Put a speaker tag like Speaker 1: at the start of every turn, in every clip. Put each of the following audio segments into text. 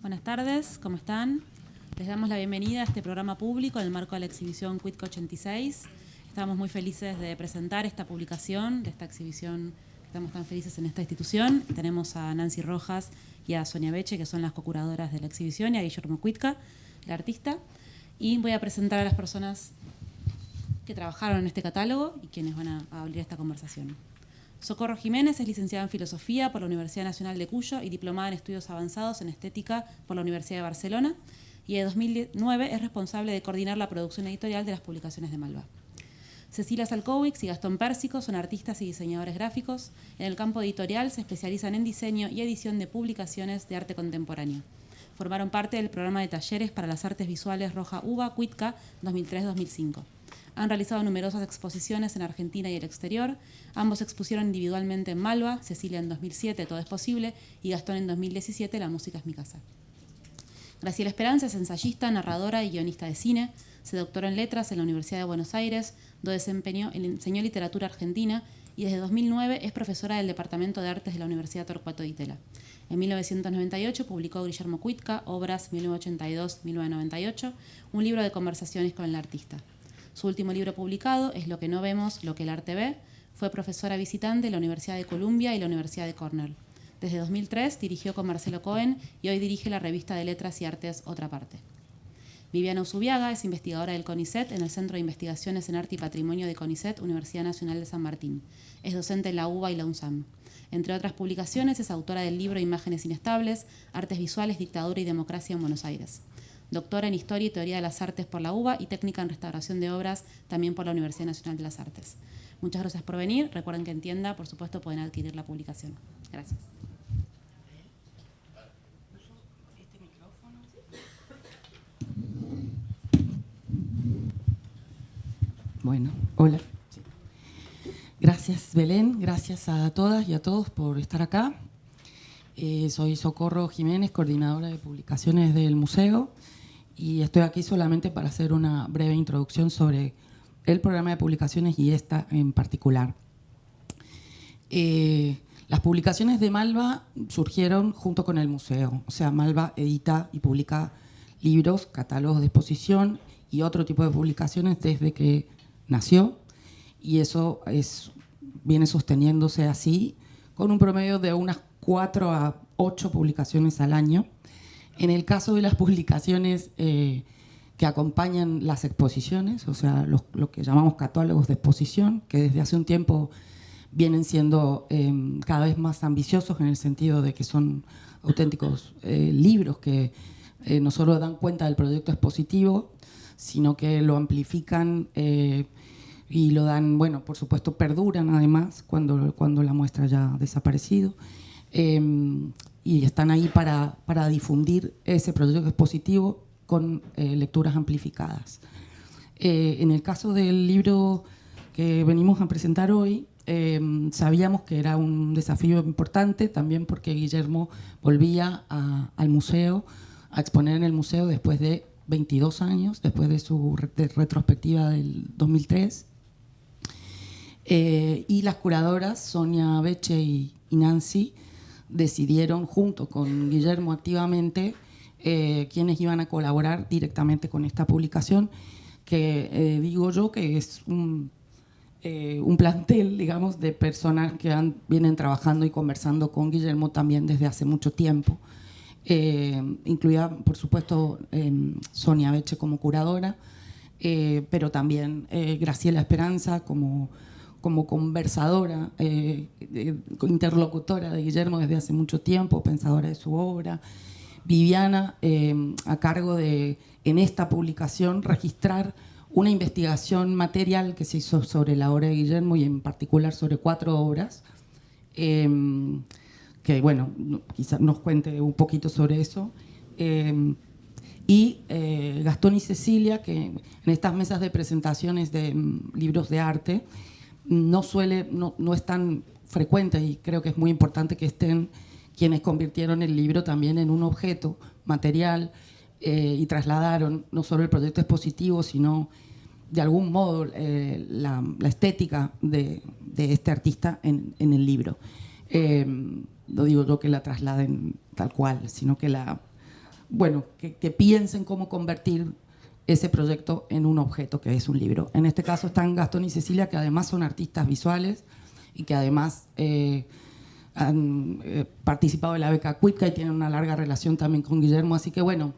Speaker 1: Buenas tardes, ¿cómo están? Les damos la bienvenida a este programa público en el marco de la exhibición Cuitca 86. Estamos muy felices de presentar esta publicación, de esta exhibición. Estamos tan felices en esta institución. Tenemos a Nancy Rojas y a Sonia Beche, que son las co-curadoras de la exhibición, y a Guillermo Cuitca, el artista. Y voy a presentar a las personas que trabajaron en este catálogo y quienes van a abrir esta conversación. Socorro Jiménez es licenciada en Filosofía por la Universidad Nacional de Cuyo y diplomada en Estudios Avanzados en Estética por la Universidad de Barcelona, y de 2009 es responsable de coordinar la producción editorial de las publicaciones de Malva. Cecilia Salkowicz y Gastón Pérsico son artistas y diseñadores gráficos. En el campo editorial se especializan en diseño y edición de publicaciones de arte contemporáneo. Formaron parte del programa de talleres para las artes visuales Roja Uva Cuitca 2003-2005. Han realizado numerosas exposiciones en Argentina y el exterior. Ambos expusieron individualmente en Malva, Cecilia en 2007, Todo es posible, y Gastón en 2017, La música es mi casa. Graciela Esperanza es ensayista, narradora y guionista de cine. Se doctoró en letras en la Universidad de Buenos Aires, donde enseñó literatura argentina, y desde 2009 es profesora del Departamento de Artes de la Universidad Torcuato Di Tella. En 1998 publicó Guillermo Cuitca, Obras 1982-1998, un libro de conversaciones con el artista. Su último libro publicado es Lo que no vemos, lo que el arte ve. Fue profesora visitante en la Universidad de Columbia y la Universidad de Cornell. Desde 2003 dirigió con Marcelo Cohen y hoy dirige la revista de Letras y Artes Otra Parte. Viviana Usubiaga es investigadora del CONICET en el Centro de Investigaciones en Arte y Patrimonio de CONICET, Universidad Nacional de San Martín. Es docente en la UBA y la UNSAM. Entre otras publicaciones es autora del libro Imágenes inestables, Artes visuales, dictadura y democracia en Buenos Aires. Doctora en Historia y Teoría de las Artes por la UBA y técnica en Restauración de Obras también por la Universidad Nacional de las Artes. Muchas gracias por venir. Recuerden que en tienda, por supuesto, pueden adquirir la publicación. Gracias.
Speaker 2: Bueno, hola. Sí. Gracias, Belén. Gracias a todas y a todos por estar acá. Soy Socorro Jiménez, coordinadora de publicaciones del museo, y estoy aquí solamente para hacer una breve introducción sobre el programa de publicaciones y esta en particular. Las publicaciones de Malva surgieron junto con el museo. O sea, Malva edita y publica libros, catálogos de exposición y otro tipo de publicaciones desde que nació, y eso viene sosteniéndose así, con un promedio de unas 4 a 8 publicaciones al año. En el caso de las publicaciones que acompañan las exposiciones, o sea, lo que llamamos catálogos de exposición, que desde hace un tiempo vienen siendo cada vez más ambiciosos en el sentido de que son auténticos libros que no solo dan cuenta del proyecto expositivo, sino que lo amplifican y lo dan, bueno, por supuesto, perduran además cuando la muestra ya ha desaparecido. Y están ahí para difundir ese proyecto expositivo con lecturas amplificadas. En el caso del libro que venimos a presentar hoy, sabíamos que era un desafío importante, también porque Guillermo volvía al museo, a exponer en el museo después de 22 años, después de su retrospectiva del 2003. Y las curadoras, Sonia Beche y Nancy, decidieron junto con Guillermo activamente quienes iban a colaborar directamente con esta publicación, que digo yo que es un plantel, digamos, de personas que vienen trabajando y conversando con Guillermo también desde hace mucho tiempo. Incluida, por supuesto, Sonia Beche como curadora, pero también Graciela Esperanza como conversadora, interlocutora de Guillermo desde hace mucho tiempo, pensadora de su obra. Viviana, a cargo de, en esta publicación, registrar una investigación material que se hizo sobre la obra de Guillermo y en particular sobre 4 obras, que, bueno, quizás nos cuente un poquito sobre eso. Y Gastón y Cecilia, que en estas mesas de presentaciones de libros de arte no es tan frecuente, y creo que es muy importante que estén quienes convirtieron el libro también en un objeto material y trasladaron no solo el proyecto expositivo, sino de algún modo la estética de este artista en el libro. No digo yo que la trasladen tal cual, sino que la bueno, que piensen cómo convertir ese proyecto en un objeto que es un libro. En este caso están Gastón y Cecilia, que además son artistas visuales y que además han participado de la beca Cuitca y tienen una larga relación también con Guillermo. Así que bueno,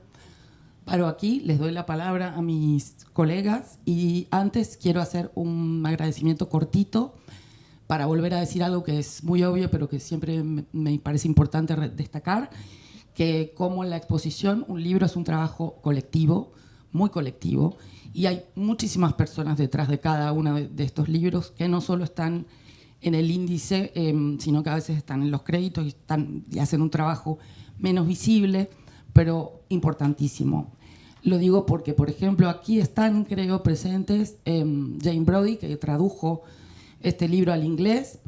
Speaker 2: paro aquí, les doy la palabra a mis colegas y antes quiero hacer un agradecimiento cortito para volver a decir algo que es muy obvio, pero que siempre me parece importante destacar, que como en la exposición, un libro es un trabajo colectivo, muy colectivo, y hay muchísimas personas detrás de cada uno de estos libros que no solo están en el índice, sino que a veces están en los créditos y hacen un trabajo menos visible, pero importantísimo. Lo digo porque, por ejemplo, aquí están, creo, presentes Jane Brody, que tradujo este libro al inglés.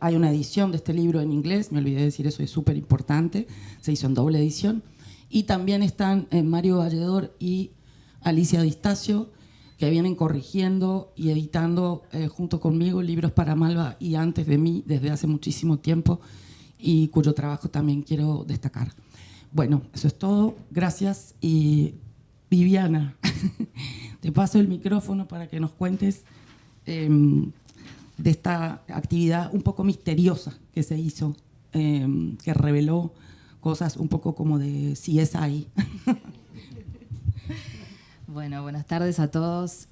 Speaker 2: Hay una edición de este libro en inglés, me olvidé de decir eso, es súper importante, se hizo en doble edición. Y también están Mario Valledor y Alicia Distacio, que vienen corrigiendo y editando junto conmigo libros para Malva y antes de mí desde hace muchísimo tiempo, y cuyo trabajo también quiero destacar. Bueno, eso es todo. Gracias. Y Viviana, te paso el micrófono para que nos cuentes de esta actividad un poco misteriosa que se hizo, que reveló cosas un poco como de CSI.
Speaker 3: Bueno, buenas tardes a todos.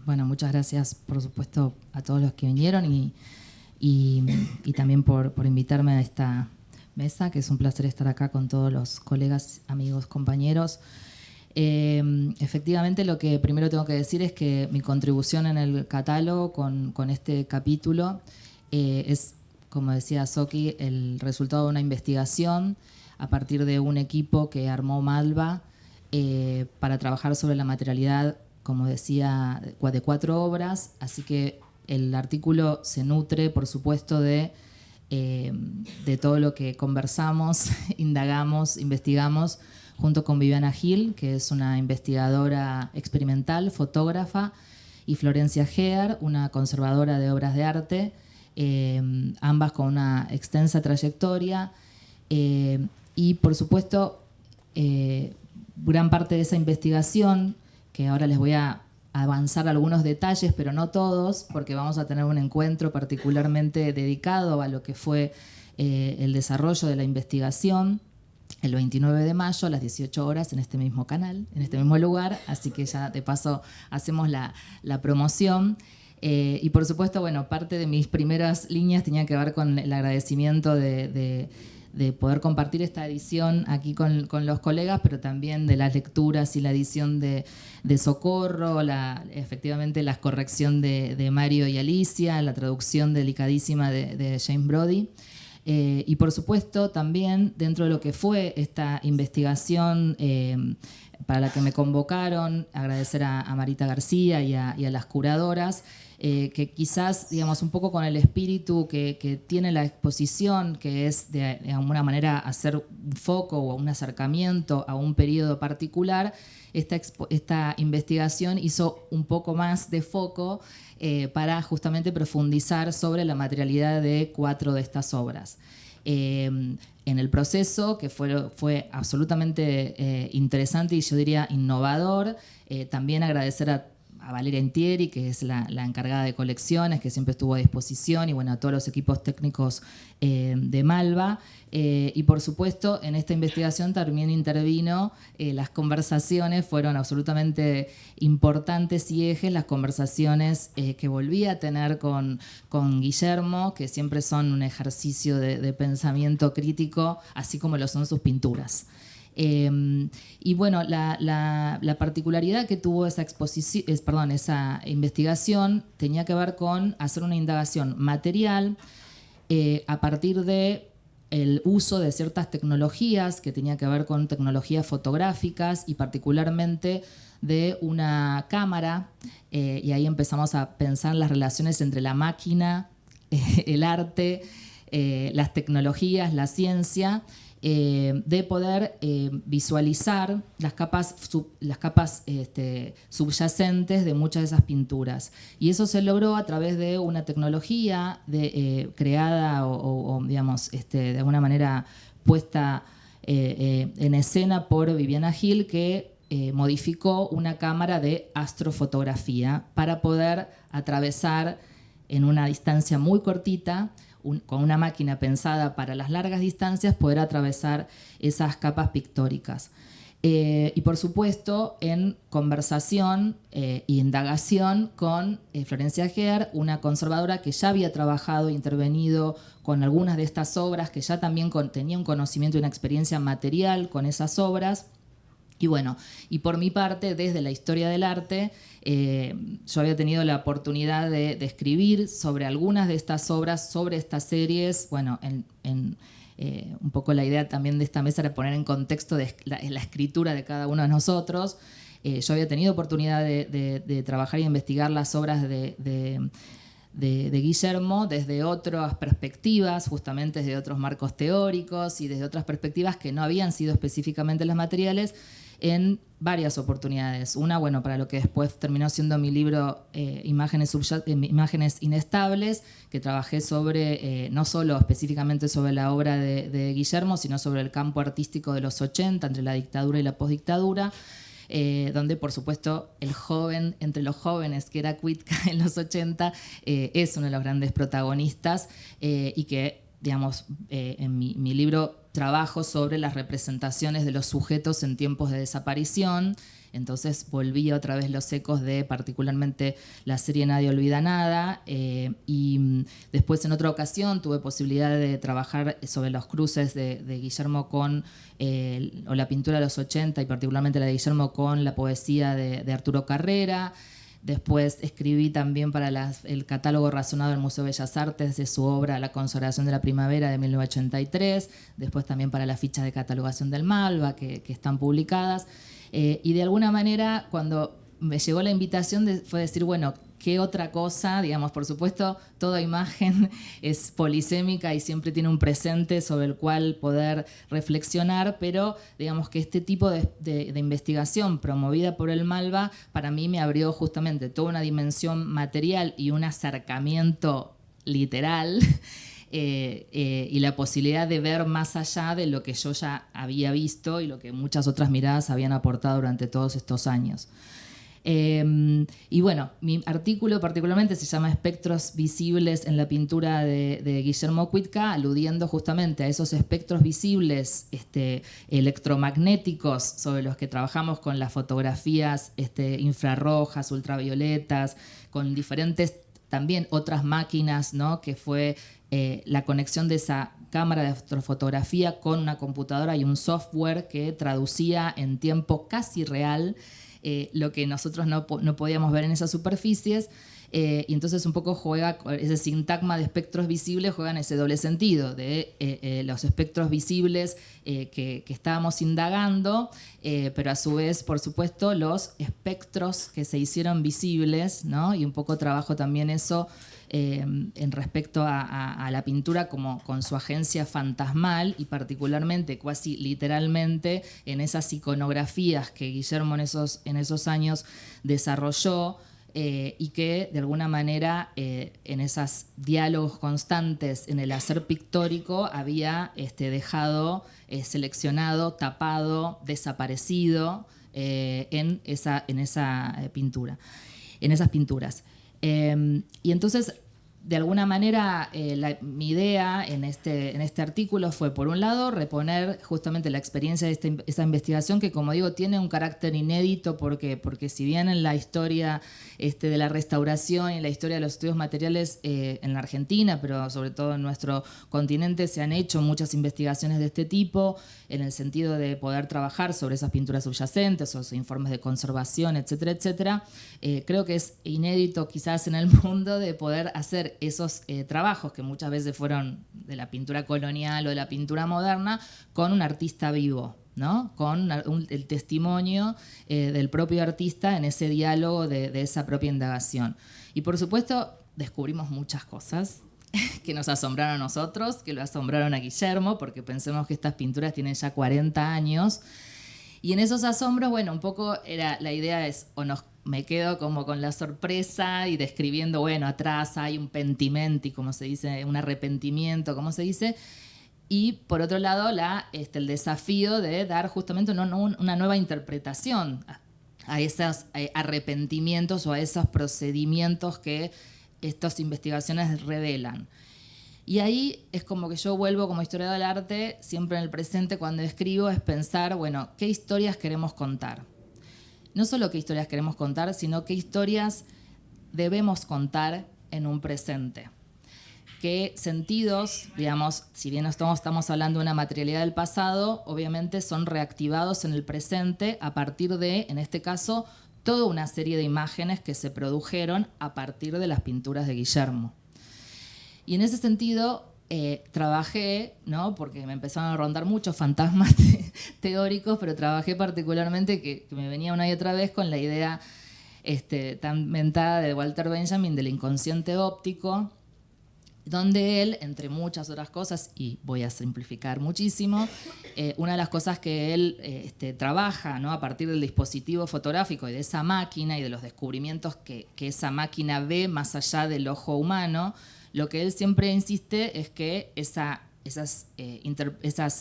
Speaker 3: Bueno, muchas gracias, por supuesto, a todos los que vinieron y también por invitarme a esta mesa, que es un placer estar acá con todos los colegas, amigos, compañeros. Efectivamente, lo que primero tengo que decir es que mi contribución en el catálogo con este capítulo es, como decía Soki, el resultado de una investigación a partir de un equipo que armó Malva para trabajar sobre la materialidad, como decía, de 4 obras. Así que el artículo se nutre, por supuesto, de todo lo que conversamos, indagamos, investigamos junto con Viviana Gil, que es una investigadora experimental, fotógrafa, y Florencia Gear, una conservadora de obras de arte, ambas con una extensa trayectoria. Y, por supuesto, gran parte de esa investigación, que ahora les voy a avanzar algunos detalles, pero no todos, porque vamos a tener un encuentro particularmente dedicado a lo que fue el desarrollo de la investigación, el 29 de mayo a las 18 horas en este mismo canal, en este mismo lugar, así que ya de paso hacemos la promoción. Y por supuesto, bueno, parte de mis primeras líneas tenía que ver con el agradecimiento de poder compartir esta edición aquí con los colegas, pero también de las lecturas y la edición de Socorro, efectivamente la corrección de Mario y Alicia, la traducción delicadísima de James Brody. Y por supuesto también dentro de lo que fue esta investigación para la que me convocaron, agradecer a Marita García y a las curadoras, que quizás, digamos, un poco con el espíritu que tiene la exposición, que es de alguna manera hacer un foco o un acercamiento a un periodo particular, esta investigación hizo un poco más de foco para justamente profundizar sobre la materialidad de 4 de estas obras. En el proceso, que fue absolutamente interesante y yo diría innovador, también agradecer a Valeria Intieri, que es la encargada de colecciones, que siempre estuvo a disposición, y bueno, a todos los equipos técnicos de Malva. Y por supuesto, en esta investigación también intervino, las conversaciones fueron absolutamente importantes y ejes, las conversaciones que volví a tener con Guillermo, que siempre son un ejercicio de pensamiento crítico, así como lo son sus pinturas. Y bueno, la particularidad que tuvo esa investigación tenía que ver con hacer una indagación material a partir de el uso de ciertas tecnologías que tenía que ver con tecnologías fotográficas y particularmente de una cámara, y ahí empezamos a pensar las relaciones entre la máquina, el arte, las tecnologías, la ciencia, de poder visualizar las capas subyacentes de muchas de esas pinturas. Y eso se logró a través de una tecnología creada o digamos, de alguna manera puesta en escena por Viviana Gil, que modificó una cámara de astrofotografía para poder atravesar en una distancia muy cortita, con una máquina pensada para las largas distancias, poder atravesar esas capas pictóricas. Y por supuesto en conversación e indagación con Florencia Geer, una conservadora que ya había trabajado e intervenido con algunas de estas obras, que ya también tenía un conocimiento y una experiencia material con esas obras. Y bueno, y por mi parte, desde la historia del arte, yo había tenido la oportunidad de escribir sobre algunas de estas obras, sobre estas series. Bueno, un poco la idea también de esta mesa era poner en contexto la escritura de cada uno de nosotros. Yo había tenido oportunidad de trabajar y investigar las obras de Guillermo desde otras perspectivas, justamente desde otros marcos teóricos y desde otras perspectivas que no habían sido específicamente las materiales, en varias oportunidades. Una, bueno, para lo que después terminó siendo mi libro Imágenes Inestables, que trabajé sobre, no solo específicamente sobre la obra de Guillermo, sino sobre el campo artístico de los 80, entre la dictadura y la postdictadura, donde por supuesto el joven entre los jóvenes que era Cuitca en los 80 es uno de los grandes protagonistas, y que, digamos, en mi libro trabajo sobre las representaciones de los sujetos en tiempos de desaparición. Entonces volví otra vez los ecos de particularmente la serie Nadie olvida nada, y después en otra ocasión tuve posibilidad de trabajar sobre los cruces de Guillermo con o la pintura de los 80 y particularmente la de Guillermo con la poesía de Arturo Carrera. Después escribí también para el catálogo razonado del Museo de Bellas Artes de su obra La consagración de la primavera de 1983, después también para las fichas de catalogación del Malva que están publicadas. Y de alguna manera, cuando me llegó la invitación, fue decir, bueno, ¿qué otra cosa? Digamos, por supuesto, toda imagen es polisémica y siempre tiene un presente sobre el cual poder reflexionar, pero digamos que este tipo de investigación promovida por el Malva, para mí me abrió justamente toda una dimensión material y un acercamiento literal, y la posibilidad de ver más allá de lo que yo ya había visto y lo que muchas otras miradas habían aportado durante todos estos años. Y bueno, mi artículo particularmente se llama Espectros visibles en la pintura de Guillermo Cuitca, aludiendo justamente a esos espectros visibles electromagnéticos sobre los que trabajamos con las fotografías infrarrojas, ultravioletas, con diferentes también otras máquinas, ¿no? Que fue la conexión de esa cámara de astrofotografía con una computadora y un software que traducía en tiempo casi real lo que nosotros no podíamos ver en esas superficies, y entonces un poco juega ese sintagma de espectros visibles, juega en ese doble sentido de los espectros visibles que estábamos indagando, pero a su vez, por supuesto, los espectros que se hicieron visibles, ¿no? Y un poco trabajo también eso en respecto a la pintura como con su agencia fantasmal y particularmente, casi literalmente, en esas iconografías que Guillermo en esos años desarrolló, y que de alguna manera en esos diálogos constantes en el hacer pictórico había dejado seleccionado, tapado, desaparecido en esa pintura, en esas pinturas. Y entonces, de alguna manera, mi idea en este artículo fue, por un lado, reponer justamente la experiencia de esta investigación que, como digo, tiene un carácter inédito porque si bien en la historia de la restauración y en la historia de los estudios materiales en la Argentina, pero sobre todo en nuestro continente, se han hecho muchas investigaciones de este tipo, en el sentido de poder trabajar sobre esas pinturas subyacentes o esos informes de conservación, etcétera, etcétera. Creo que es inédito quizás en el mundo de poder hacer esos trabajos que muchas veces fueron de la pintura colonial o de la pintura moderna con un artista vivo, ¿no? Con el testimonio del propio artista en ese diálogo de esa propia indagación. Y por supuesto descubrimos muchas cosas que nos asombraron a nosotros, que lo asombraron a Guillermo, porque pensemos que estas pinturas tienen ya 40 años. Y en esos asombros, bueno, un poco la idea es, me quedo como con la sorpresa y describiendo, bueno, atrás hay un pentimenti, como se dice, un arrepentimiento, como se dice, Y por otro lado, el desafío de dar justamente una nueva interpretación a esos arrepentimientos o a esos procedimientos que estas investigaciones revelan. Y ahí es como que yo vuelvo como historiador del arte, siempre en el presente cuando escribo, es pensar, bueno, ¿qué historias queremos contar? No solo qué historias queremos contar, sino qué historias debemos contar en un presente. Qué sentidos, digamos, si bien estamos hablando de una materialidad del pasado, obviamente son reactivados en el presente a partir de, en este caso, toda una serie de imágenes que se produjeron a partir de las pinturas de Guillermo. Y en ese sentido trabajé, ¿no? Porque me empezaron a rondar muchos fantasmas teóricos, pero trabajé particularmente, que me venía una y otra vez con la idea tan mentada de Walter Benjamin del inconsciente óptico, donde él, entre muchas otras cosas, y voy a simplificar muchísimo, una de las cosas que él trabaja, ¿no? A partir del dispositivo fotográfico y de esa máquina y de los descubrimientos que esa máquina ve más allá del ojo humano, lo que él siempre insiste es que esas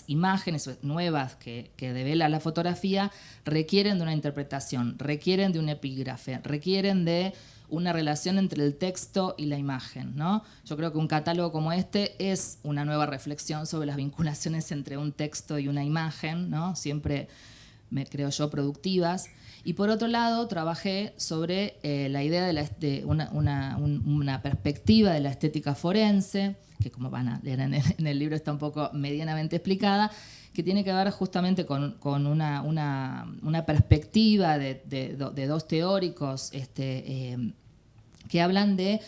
Speaker 3: imágenes nuevas que devela la fotografía requieren de una interpretación, requieren de un epígrafe, requieren de una relación entre el texto y la imagen, ¿no? Yo creo que un catálogo como este es una nueva reflexión sobre las vinculaciones entre un texto y una imagen, ¿no? Siempre, creo yo, productivas. Y por otro lado, trabajé sobre la idea de una perspectiva de la estética forense, que como van a leer en el libro está un poco medianamente explicada, que tiene que ver justamente con una perspectiva de dos teóricos que hablan de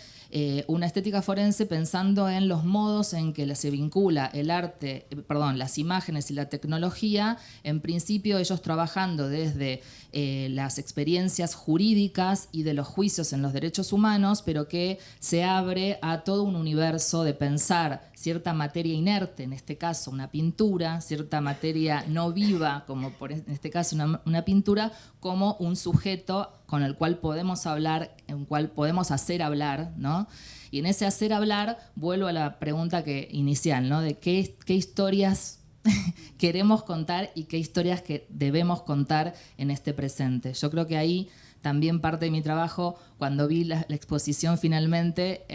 Speaker 3: una estética forense pensando en los modos en que se vincula el arte, las imágenes y la tecnología, en principio ellos trabajando desde las experiencias jurídicas y de los juicios en los derechos humanos, pero que se abre a todo un universo de pensar cierta materia inerte, en este caso una pintura, cierta materia no viva, como en este caso una pintura, como un sujeto con el cual podemos hablar, en el cual podemos hacer hablar, ¿no? Y en ese hacer hablar vuelvo a la pregunta inicial, ¿no? De qué historias queremos contar y qué historias que debemos contar en este presente. Yo creo que ahí también parte de mi trabajo, cuando vi la exposición finalmente,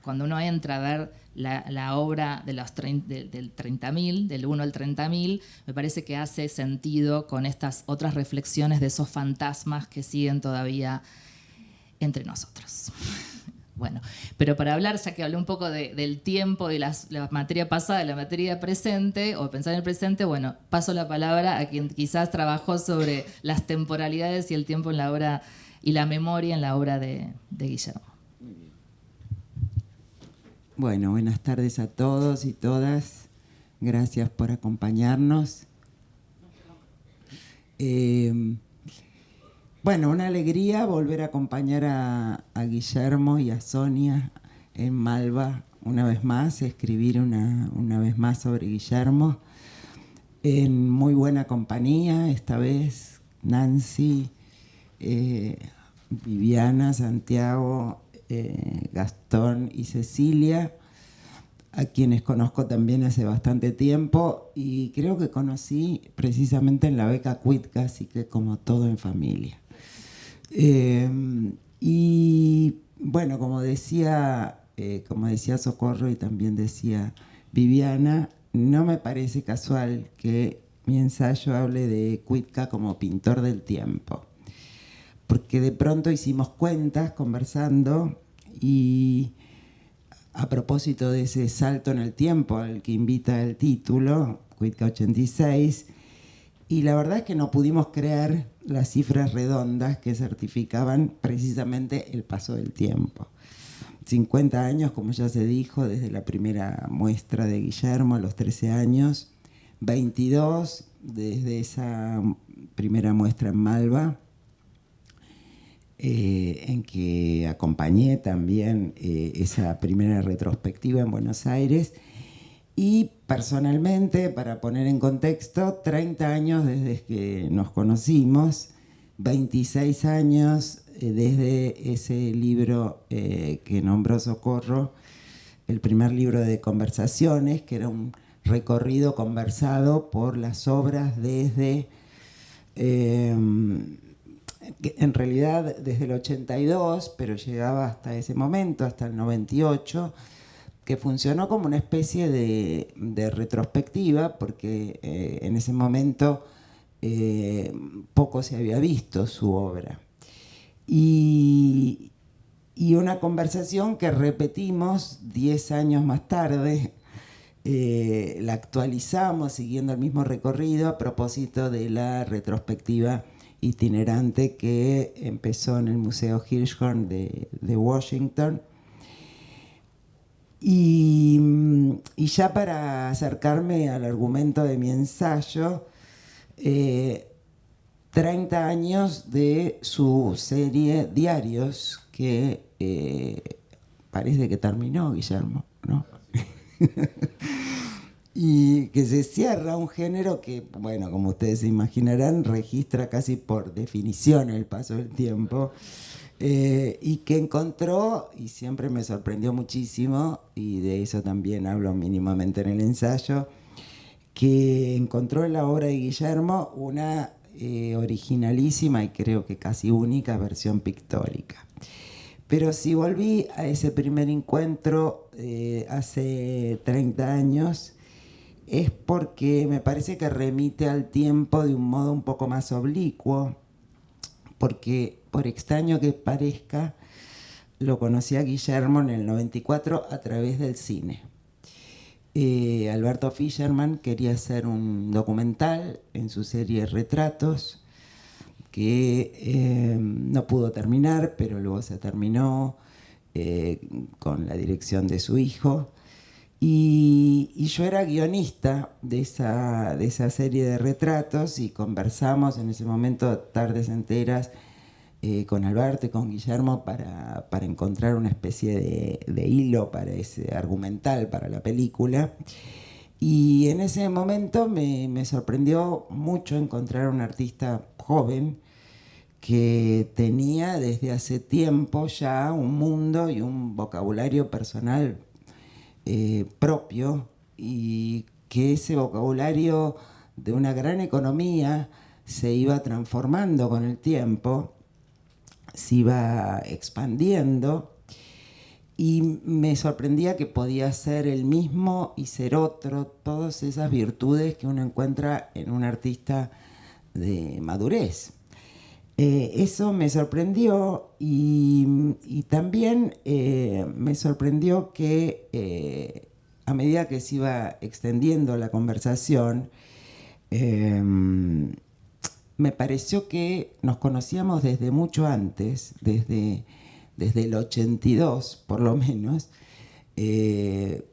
Speaker 3: cuando uno entra a ver la obra del 30.000, del 1 al 30.000, me parece que hace sentido con estas otras reflexiones de esos fantasmas que siguen todavía entre nosotros. Bueno, pero para hablar, ya que hablé un poco del tiempo, de la materia pasada, de la materia presente, o pensar en el presente, bueno, paso la palabra a quien quizás trabajó sobre las temporalidades y el tiempo en la obra y la memoria en la obra de Guillermo.
Speaker 4: Bueno, buenas tardes a todos y todas. Gracias por acompañarnos. Bueno, una alegría volver a acompañar a Guillermo y a Sonia en Malva una vez más, escribir una vez más sobre Guillermo. En muy buena compañía, esta vez Nancy, Viviana, Santiago, Gastón y Cecilia, a quienes conozco también hace bastante tiempo y creo que conocí precisamente en la beca Cuitca, así que como todo en familia. Y bueno, como decía Socorro y también decía Viviana, no me parece casual que mi ensayo hable de Cuitca como pintor del tiempo, porque de pronto hicimos cuentas conversando y a propósito de ese salto en el tiempo al que invita el título, Cuitca 86, y la verdad es que no pudimos creer las cifras redondas que certificaban precisamente el paso del tiempo. 50 años, como ya se dijo, desde la primera muestra de Guillermo a los 13 años, 22 desde esa primera muestra en Malva, en que acompañé también esa primera retrospectiva en Buenos Aires, y personalmente, para poner en contexto, 30 años desde que nos conocimos, 26 años desde ese libro que nombró Socorro, el primer libro de conversaciones, que era un recorrido conversado por las obras desde, en realidad desde el 82, pero llegaba hasta ese momento, hasta el 98, que funcionó como una especie de retrospectiva, porque en ese momento poco se había visto su obra. Y una conversación que repetimos 10 años más tarde, la actualizamos siguiendo el mismo recorrido a propósito de la retrospectiva itinerante que empezó en el Museo Hirshhorn de Washington. Y ya para acercarme al argumento de mi ensayo, 30 años de su serie Diarios, que parece que terminó, Guillermo, ¿no? Y que se cierra un género que, bueno, como ustedes se imaginarán, registra casi por definición el paso del tiempo, y que encontró, y siempre me sorprendió muchísimo, y de eso también hablo mínimamente en el ensayo, que encontró en la obra de Guillermo una originalísima y creo que casi única versión pictórica. Pero si volví a ese primer encuentro hace 30 años, es porque me parece que remite al tiempo de un modo un poco más oblicuo, porque por extraño que parezca, lo conocí a Guillermo en el 94 a través del cine. Alberto Fischerman quería hacer un documental en su serie Retratos, que no pudo terminar, pero luego se terminó con la dirección de su hijo. Y yo era guionista de esa serie de retratos y conversamos en ese momento tardes enteras con Alberto y con Guillermo para encontrar una especie de hilo para ese argumental, para la película. Y en ese momento me sorprendió mucho encontrar un artista joven que tenía desde hace tiempo ya un mundo y un vocabulario personal propio, y que ese vocabulario de una gran economía se iba transformando con el tiempo, se iba expandiendo, y me sorprendía que podía ser el mismo y ser otro, todas esas virtudes que uno encuentra en un artista de madurez. Eso me sorprendió, y también me sorprendió que a medida que se iba extendiendo la conversación, me pareció que nos conocíamos desde mucho antes, desde el 82 por lo menos,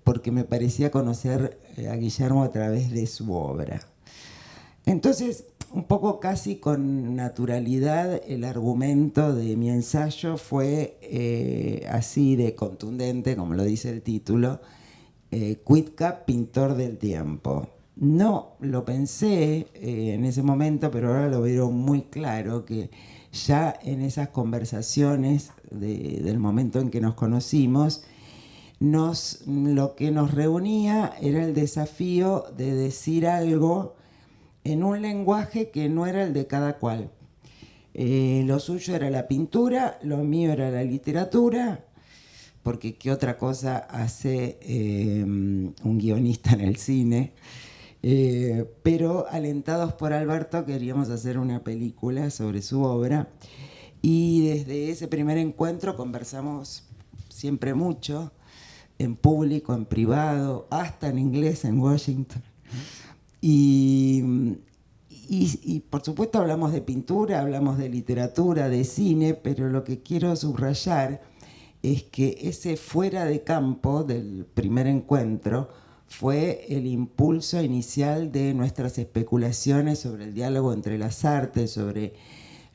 Speaker 4: porque me parecía conocer a Guillermo a través de su obra. Entonces, un poco casi con naturalidad, el argumento de mi ensayo fue así de contundente, como lo dice el título, Cuitca, pintor del tiempo. No lo pensé en ese momento, pero ahora lo veo muy claro, que ya en esas conversaciones del momento en que nos conocimos, lo que nos reunía era el desafío de decir algo en un lenguaje que no era el de cada cual. Lo suyo era la pintura, lo mío era la literatura, porque ¿qué otra cosa hace un guionista en el cine? Pero alentados por Alberto queríamos hacer una película sobre su obra, y desde ese primer encuentro conversamos siempre mucho, en público, en privado, hasta en inglés en Washington. Y por supuesto hablamos de pintura, hablamos de literatura, de cine, pero lo que quiero subrayar es que ese fuera de campo del primer encuentro fue el impulso inicial de nuestras especulaciones sobre el diálogo entre las artes, sobre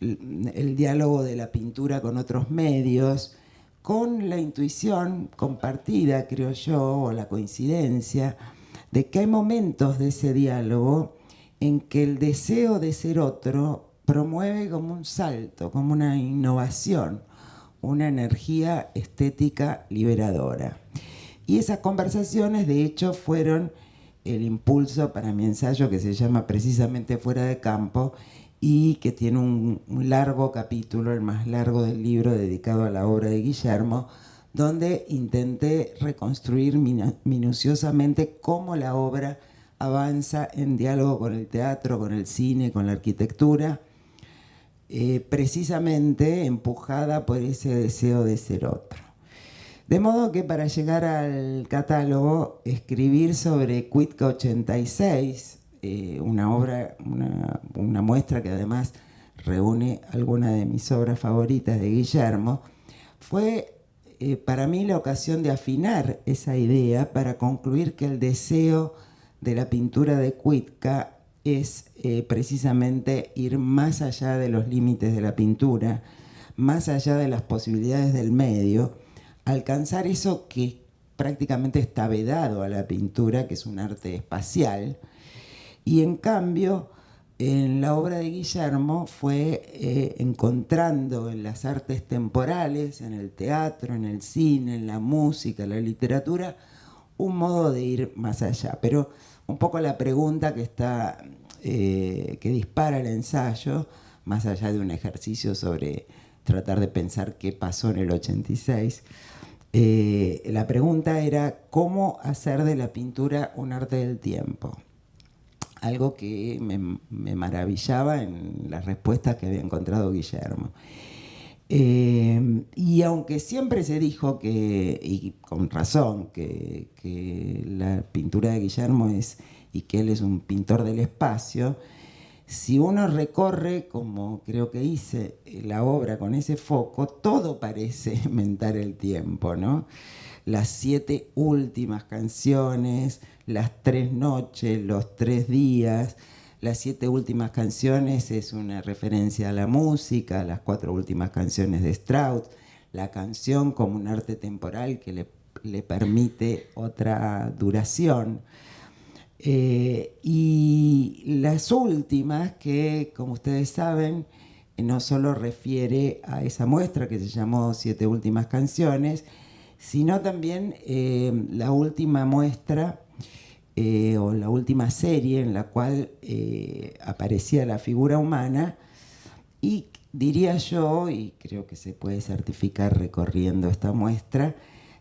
Speaker 4: el diálogo de la pintura con otros medios, con la intuición compartida, creo yo, o la coincidencia, de que hay momentos de ese diálogo en que el deseo de ser otro promueve como un salto, como una innovación, una energía estética liberadora. Y esas conversaciones, de hecho, fueron el impulso para mi ensayo, que se llama precisamente Fuera de Campo, y que tiene un largo capítulo, el más largo del libro, dedicado a la obra de Guillermo, donde intenté reconstruir minuciosamente cómo la obra avanza en diálogo con el teatro, con el cine, con la arquitectura, precisamente empujada por ese deseo de ser otro. De modo que para llegar al catálogo, escribir sobre Cuitca 86, una obra, una muestra que además reúne algunas de mis obras favoritas de Guillermo, fue para mí la ocasión de afinar esa idea para concluir que el deseo de la pintura de Cuitca es precisamente ir más allá de los límites de la pintura, más allá de las posibilidades del medio, alcanzar eso que prácticamente está vedado a la pintura, que es un arte espacial. Y en cambio, en la obra de Guillermo fue encontrando en las artes temporales, en el teatro, en el cine, en la música, en la literatura, un modo de ir más allá. Pero un poco la pregunta que dispara el ensayo, más allá de un ejercicio sobre tratar de pensar qué pasó en el 86, la pregunta era cómo hacer de la pintura un arte del tiempo. Algo que me maravillaba en las respuestas que había encontrado Guillermo. Y aunque siempre se dijo y con razón, que la pintura de Guillermo y que él es un pintor del espacio, si uno recorre, como creo que hice, la obra con ese foco, todo parece mentar el tiempo, ¿no? Las 7 últimas canciones, las 3 noches, los 3 días. Las 7 últimas canciones es una referencia a la música, las 4 últimas canciones de Strauss, la canción como un arte temporal que le permite otra duración. Y las últimas, que como ustedes saben, no solo refiere a esa muestra que se llamó 7 últimas canciones, sino también la última muestra o la última serie en la cual aparecía la figura humana, y diría yo, y creo que se puede certificar recorriendo esta muestra,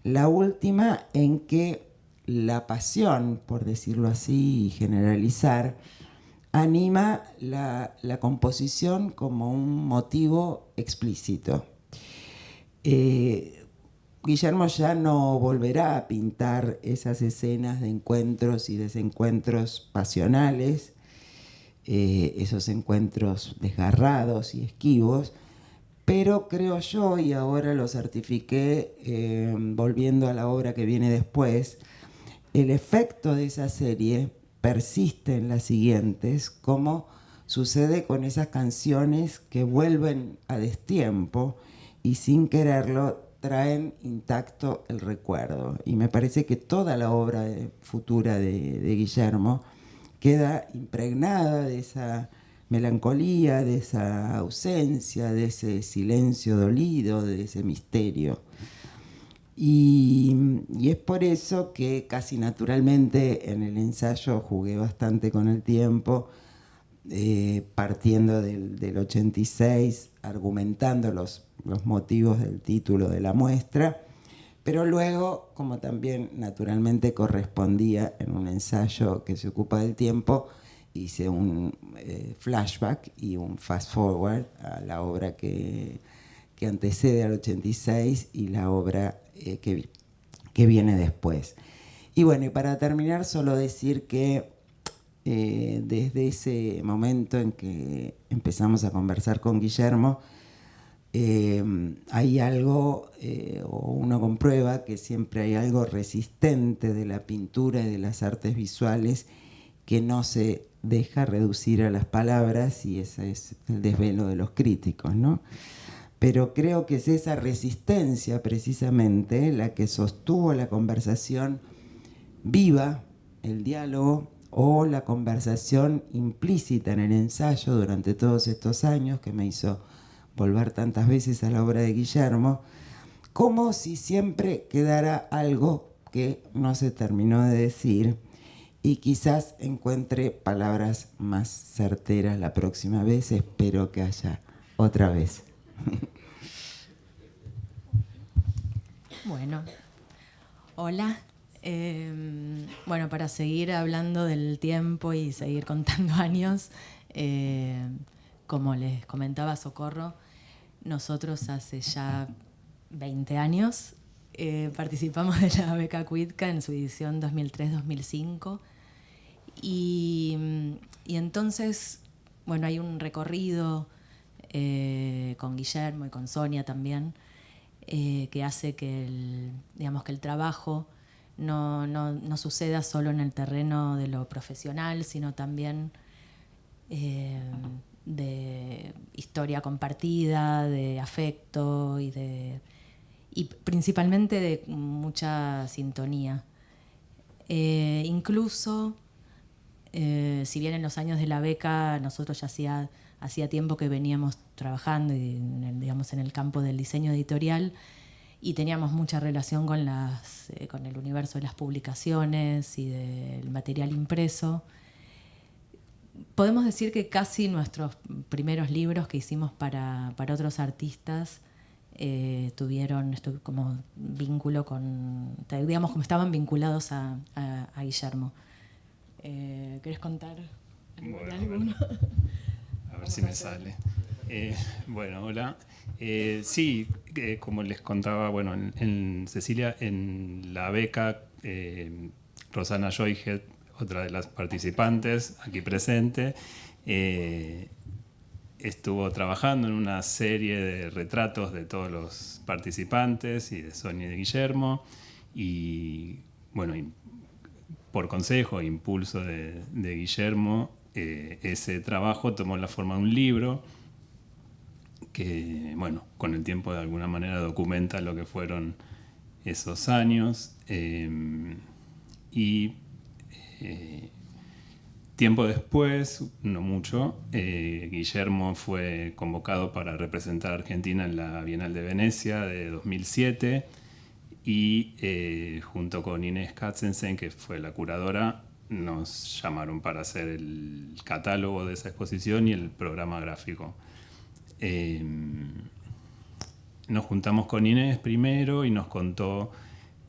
Speaker 4: la última en que la pasión, por decirlo así y generalizar, anima la composición como un motivo explícito. Guillermo ya no volverá a pintar esas escenas de encuentros y desencuentros pasionales, esos encuentros desgarrados y esquivos, pero creo yo, y ahora lo certifiqué volviendo a la obra que viene después, el efecto de esa serie persiste en las siguientes, como sucede con esas canciones que vuelven a destiempo y sin quererlo traen intacto el recuerdo. Y me parece que toda la obra futura de Guillermo queda impregnada de esa melancolía, de esa ausencia, de ese silencio dolido, de ese misterio. Y es por eso que casi naturalmente en el ensayo jugué bastante con el tiempo, partiendo del 86, argumentando los motivos del título de la muestra, pero luego, como también naturalmente correspondía en un ensayo que se ocupa del tiempo, hice un flashback y un fast forward a la obra que antecede al 86 y la obra que viene después. Y bueno, y para terminar, solo decir que desde ese momento en que empezamos a conversar con Guillermo, hay algo, o uno comprueba que siempre hay algo resistente de la pintura y de las artes visuales que no se deja reducir a las palabras, y ese es el desvelo de los críticos, ¿no? Pero creo que es esa resistencia precisamente la que sostuvo la conversación viva, el diálogo, o la conversación implícita en el ensayo durante todos estos años, que me hizo volver tantas veces a la obra de Guillermo, como si siempre quedara algo que no se terminó de decir y quizás encuentre palabras más certeras la próxima vez. Espero que haya otra vez.
Speaker 5: Bueno, hola. Bueno, para seguir hablando del tiempo y seguir contando años, como les comentaba Socorro, nosotros hace ya 20 años participamos de la beca Cuitca en su edición 2003-2005 y entonces, bueno, hay un recorrido con Guillermo y con Sonia también, que hace que el trabajo no suceda solo en el terreno de lo profesional, sino también de historia compartida, de afecto y principalmente de mucha sintonía. Incluso, si bien en los años de la beca nosotros ya hacía tiempo que veníamos trabajando en el campo del diseño editorial y teníamos mucha relación con el universo de las publicaciones y del material impreso, podemos decir que casi nuestros primeros libros que hicimos para otros artistas tuvieron como vínculo digamos, como estaban vinculados a Guillermo. ¿Querés contar alguno?
Speaker 6: A ver si me sale. Bueno, hola. Sí, como les contaba, bueno, en Cecilia, en la beca, Rosana Joyhet, otra de las participantes aquí presente, estuvo trabajando en una serie de retratos de todos los participantes y de Sonia y de Guillermo, y bueno, por consejo e impulso de Guillermo, ese trabajo tomó la forma de un libro que, bueno, con el tiempo de alguna manera documenta lo que fueron esos años. Tiempo después, no mucho, Guillermo fue convocado para representar a Argentina en la Bienal de Venecia de 2007 y junto con Inés Katzensen, que fue la curadora, nos llamaron para hacer el catálogo de esa exposición y el programa gráfico. Nos juntamos con Inés primero y nos contó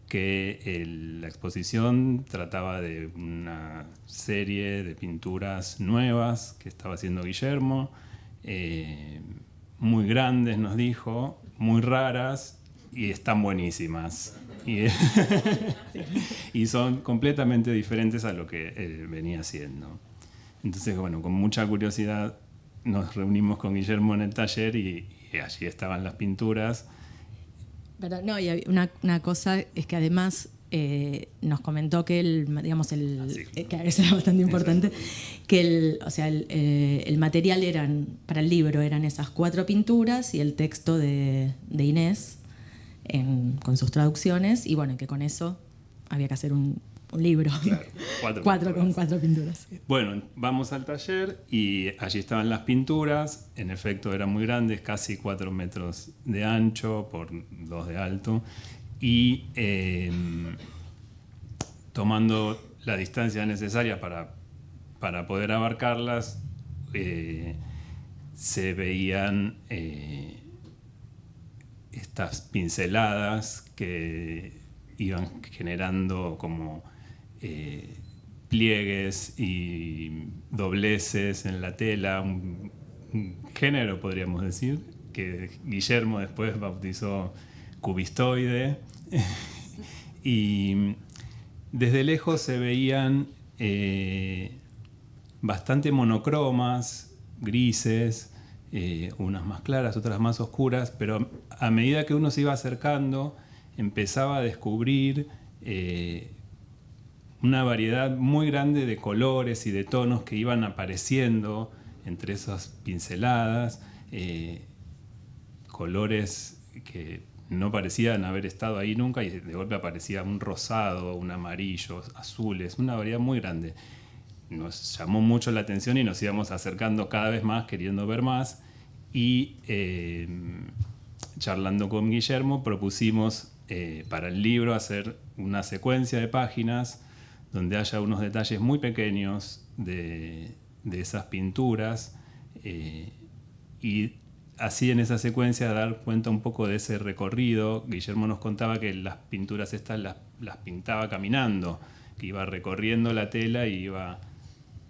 Speaker 6: que la exposición trataba de una serie de pinturas nuevas que estaba haciendo Guillermo, muy grandes, nos dijo, muy raras y están buenísimas. Y son completamente diferentes a lo que venía haciendo. Entonces, bueno, con mucha curiosidad nos reunimos con Guillermo en el taller y allí estaban las pinturas.
Speaker 5: Pero no, y una cosa es que además nos comentó que que eso era bastante importante, que el material para el libro eran esas 4 pinturas y el texto de Inés con sus traducciones, y bueno, que con eso había que hacer un libro. Claro, 4 pinturas.
Speaker 6: Bueno, vamos al taller y allí estaban las pinturas. En efecto, eran muy grandes, casi 4 metros de ancho por 2 de alto. Y tomando la distancia necesaria para poder abarcarlas, se veían estas pinceladas que iban generando como pliegues y dobleces en la tela, un género, podríamos decir, que Guillermo después bautizó cubistoide. Y desde lejos se veían bastante monocromas, grises, unas más claras, otras más oscuras, pero a medida que uno se iba acercando, empezaba a descubrir una variedad muy grande de colores y de tonos que iban apareciendo entre esas pinceladas, colores que no parecían haber estado ahí nunca y de golpe aparecía un rosado, un amarillo, azules, una variedad muy grande. Nos llamó mucho la atención y nos íbamos acercando cada vez más, queriendo ver más, y charlando con Guillermo propusimos para el libro hacer una secuencia de páginas donde haya unos detalles muy pequeños de esas pinturas, y así en esa secuencia dar cuenta un poco de ese recorrido. Guillermo nos contaba que las pinturas estas las pintaba caminando, que iba recorriendo la tela y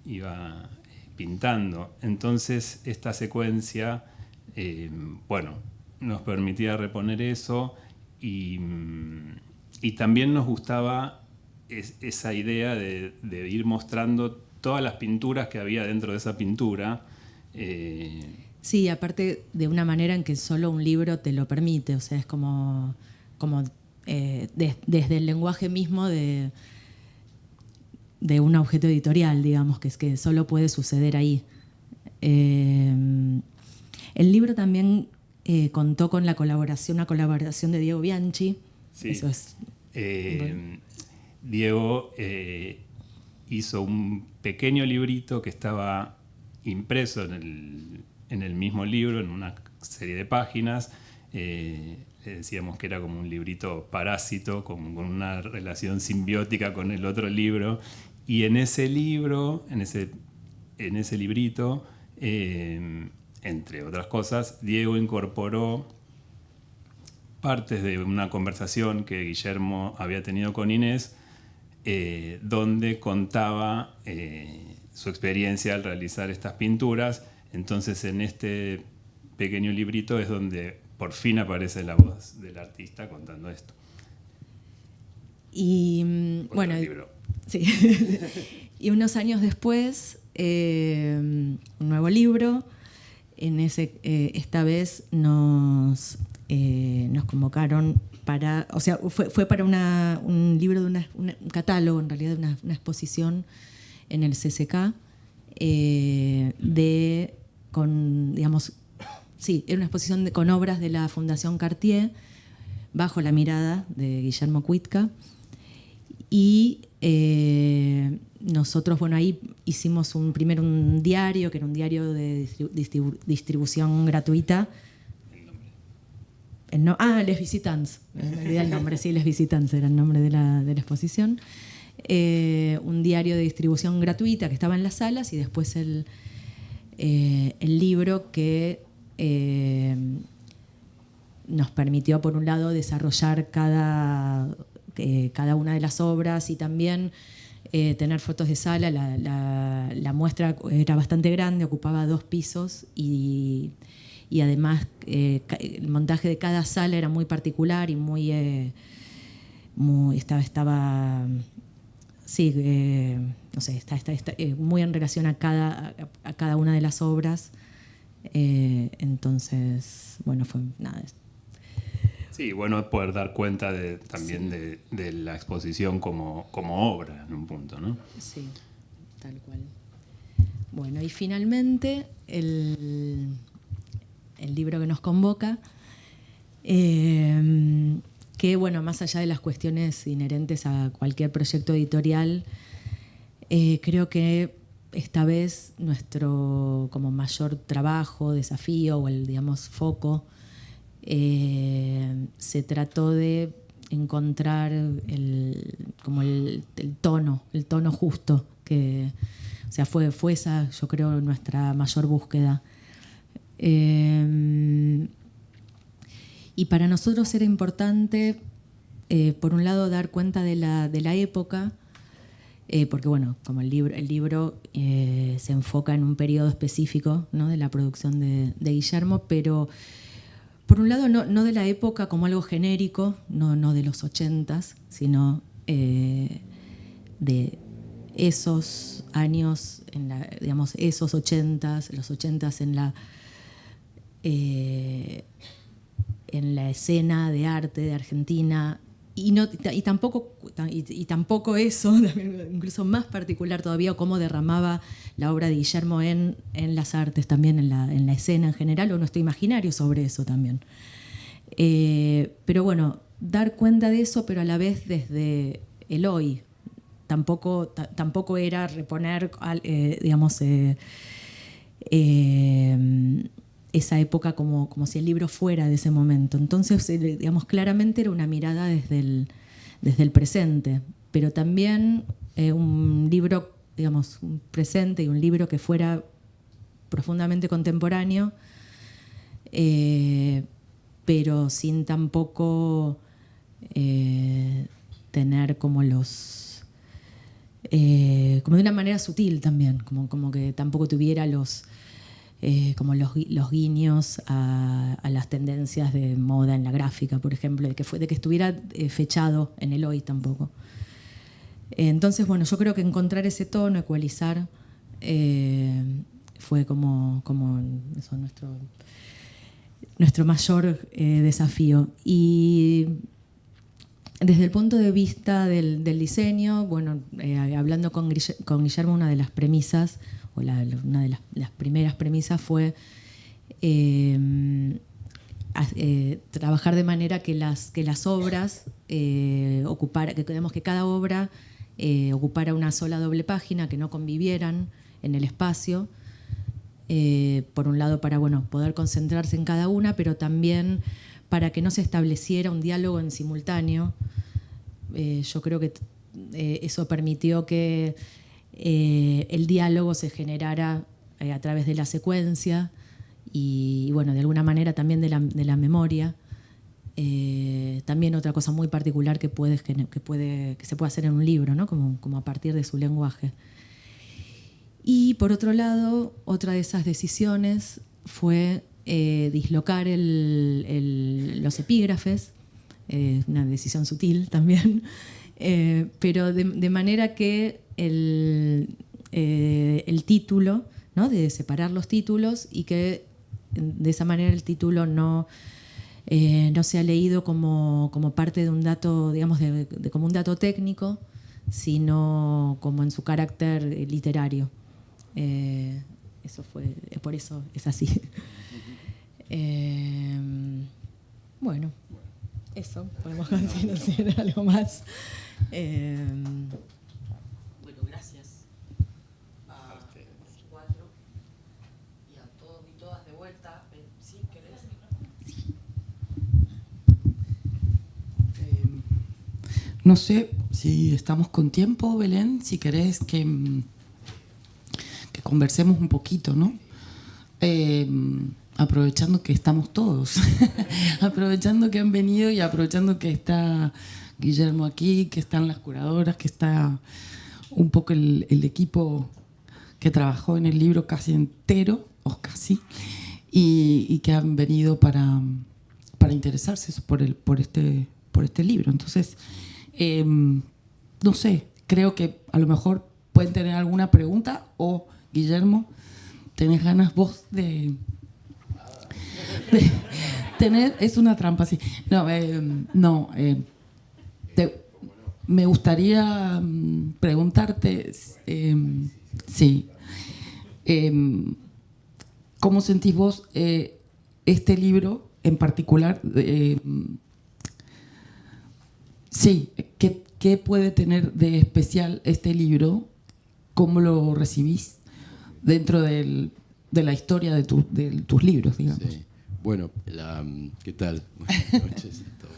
Speaker 6: iba pintando. Entonces esta secuencia, nos permitía reponer eso, y también nos gustaba esa idea de ir mostrando todas las pinturas que había dentro de esa pintura.
Speaker 5: Sí, aparte de una manera en que solo un libro te lo permite, o sea, es como desde el lenguaje mismo de un objeto editorial, digamos, que es que solo puede suceder ahí. El libro también contó con una colaboración de Diego Bianchi.
Speaker 6: Sí.
Speaker 5: Eso es.
Speaker 6: Diego hizo un pequeño librito que estaba impreso en el mismo libro, en una serie de páginas. Le decíamos que era como un librito parásito, con una relación simbiótica con el otro libro. Y en ese libro, en ese librito, entre otras cosas, Diego incorporó partes de una conversación que Guillermo había tenido con Inés, donde contaba su experiencia al realizar estas pinturas. Entonces, en este pequeño librito es donde por fin aparece la voz del artista contando esto.
Speaker 5: Y bueno,
Speaker 6: libro.
Speaker 5: Sí. Y unos años después, un nuevo libro. Esta vez nos convocaron para, o sea, fue para un libro de un catálogo, en realidad, de una exposición en el CCK, era una exposición con obras de la Fundación Cartier, bajo la mirada de Guillermo Cuitca. Y nosotros, ahí hicimos primero un diario, que era un diario de distribución gratuita. Les Visitants, me olvidé el nombre, sí, Les Visitants era el nombre de la exposición. Un diario de distribución gratuita que estaba en las salas, y después el libro que nos permitió, por un lado, desarrollar cada una de las obras, y también tener fotos de sala. La muestra era bastante grande, ocupaba 2 pisos, y además el montaje de cada sala era muy particular y estaba muy en relación a cada una de las obras. Entonces, fue nada.
Speaker 6: Sí, bueno, poder dar cuenta también de la exposición como obra, en un punto, ¿no?
Speaker 5: Sí, tal cual. Bueno, y finalmente el libro que nos convoca, que más allá de las cuestiones inherentes a cualquier proyecto editorial, creo que esta vez nuestro como mayor trabajo, desafío, o el, digamos, foco, se trató de encontrar el tono justo, que, o sea, fue esa, yo creo, nuestra mayor búsqueda. Y para nosotros era importante, por un lado, dar cuenta de la época, porque como el libro se enfoca en un periodo específico, ¿no?, de la producción de Guillermo, pero por un lado no de la época como algo genérico, no de los 80s, sino de esos años, esos 80s, los 80s en la escena de arte de Argentina, y tampoco eso, incluso más particular todavía, cómo derramaba la obra de Guillermo en las artes también, en la escena en general, o nuestro imaginario sobre eso también. Pero dar cuenta de eso, pero a la vez desde el hoy. Tampoco era reponer, esa época como si el libro fuera de ese momento. Entonces, claramente era una mirada desde el presente, pero también un libro, digamos, un presente y un libro que fuera profundamente contemporáneo, pero sin tampoco tener como como de una manera sutil también, como que tampoco tuviera como los guiños a las tendencias de moda en la gráfica, por ejemplo, de que estuviera fechado en el hoy tampoco. Entonces, bueno, yo creo que encontrar ese tono, ecualizar, fue como eso, nuestro mayor desafío. Y desde el punto de vista del diseño, bueno, hablando con Guillermo, una de las premisas, o una de las primeras premisas fue trabajar de manera que las obras que cada obra ocupara una sola doble página, que no convivieran en el espacio, por un lado para poder concentrarse en cada una, pero también para que no se estableciera un diálogo en simultáneo. Yo creo que eso permitió que el diálogo se generara a través de la secuencia y bueno, de alguna manera también de la memoria. También otra cosa muy particular que se puede hacer en un libro, ¿no? como a partir de su lenguaje. Y por otro lado, otra de esas decisiones fue dislocar los epígrafes, una decisión sutil también, pero de manera que el título, ¿no? De separar los títulos y que de esa manera el título no sea leído como parte de un dato, digamos, como un dato técnico, sino como en su carácter literario. Eso fue, por eso es así. Bueno, eso, podemos decir algo más.
Speaker 2: Bueno, gracias a los cuatro y a todos y todas de vuelta. ¿Sí querés? Sí. No sé si estamos con tiempo, Belén, si querés que conversemos un poquito, ¿no? Aprovechando que estamos todos, aprovechando que han venido y aprovechando que está Guillermo aquí, que están las curadoras, que está un poco el equipo que trabajó en el libro casi entero, o casi, y que han venido para interesarse por este libro. Entonces, no sé, creo que a lo mejor pueden tener alguna pregunta o, Guillermo, ¿tenés ganas vos de tener? Es una trampa, sí. No, me gustaría preguntarte, sí, ¿cómo sentís vos este libro en particular? Sí, ¿qué puede tener de especial este libro? ¿Cómo lo recibís dentro de la historia de tus libros, digamos?
Speaker 7: Sí. Bueno, ¿qué tal? Buenas noches a todos.